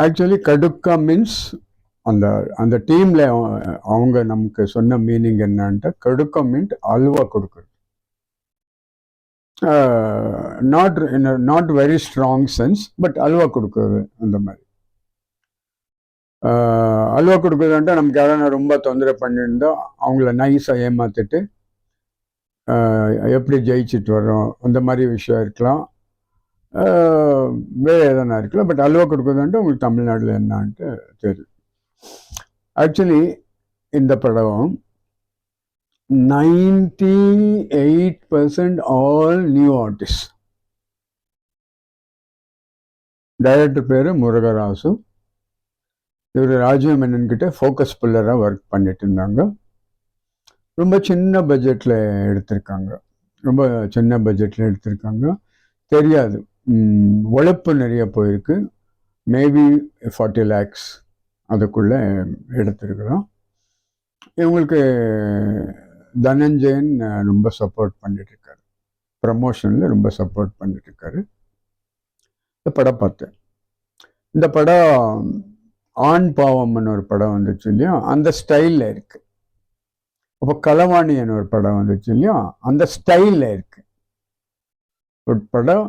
Actually கடுக்கா means அந்த அந்த டீமில் அவங்க நமக்கு சொன்ன மீனிங் என்னன்ட்டு கடுக்கா மீன்ட் அல்வா கொடுக்குறது. Not very strong sense, but halwa கொடுக்குறது அந்த மாதிரி. அல்வா கொடுக்குறதுன்ட்டு நமக்கு யாராவது ரொம்ப தொந்தரவு பண்ணியிருந்தா அவங்கள நைஸாக ஏமாற்றிட்டு எப்படி ஜெயிச்சுட்டு வரோம் அந்த மாதிரி விஷயம் இருக்கலாம். வேறு எதனா இருக்கலாம். பட் அல்வா கொடுக்குறதுன்ட்டு உங்களுக்கு தமிழ்நாட்டில் என்னான்ட்டு தெரியும். ஆக்சுவலி இந்த படம் 98% ஆல் நியூ ஆர்டிஸ்ட். டைரக்டர் பேர் முருகராசு. இவர் ராஜீவ் மேனன் கிட்ட ஃபோக்கஸ் புல்லராக ஒர்க் பண்ணிட்டு இருந்தாங்க. ரொம்ப சின்ன பட்ஜெட்டில் எடுத்திருக்காங்க. தெரியாது, உழைப்பு நிறைய போயிருக்கு. மேபி 40 lakhs அதுக்குள்ளே எடுத்திருக்கிறோம். இவங்களுக்கு தனஞ்சயன் ரொம்ப சப்போர்ட் பண்ணிட்டுருக்காரு, ப்ரமோஷனில் ரொம்ப சப்போர்ட் பண்ணிட்டுருக்காரு. இந்த படம் பார்த்தேன். இந்த படம் ஆண் பாவம்னு ஒரு படம் வந்துச்சு இல்லையா, அந்த ஸ்டைலில் இருக்குது. அப்போ களவாணின்னு ஒரு படம் வந்துச்சு இல்லையா, அந்த ஸ்டைலில் இருக்குது. ஒரு படம்,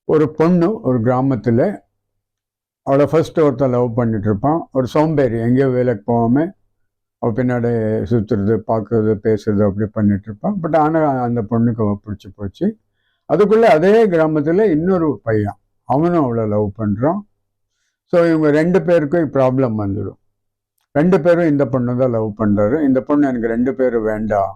ஒரு பொண்ணு ஒரு கிராமத்தில் அவளை ஃபஸ்ட்டு ஒருத்தர் லவ் பண்ணிட்டு இருப்பான். ஒரு சோம்பேறி, எங்கேயோ வேலைக்கு போகாமல் அவள் பின்னாடி சுற்றுறது, பார்க்குறது, பேசுறது அப்படி பண்ணிட்டு இருப்பான். பட் ஆனால் அந்த பொண்ணுக்கு அவள் பிடிச்சி போச்சு. அதுக்குள்ளே அதே கிராமத்தில் இன்னொரு பையன், அவனும் அவளை லவ் பண்ணுறான். ஸோ இவங்க 2 பேருக்கும் ப்ராப்ளம் வந்துடும். 2 பேரும் இந்த பொண்ணு தான் லவ் பண்ணுறாரு. இந்த பொண்ணு எனக்கு 2 பேரும் வேண்டாம்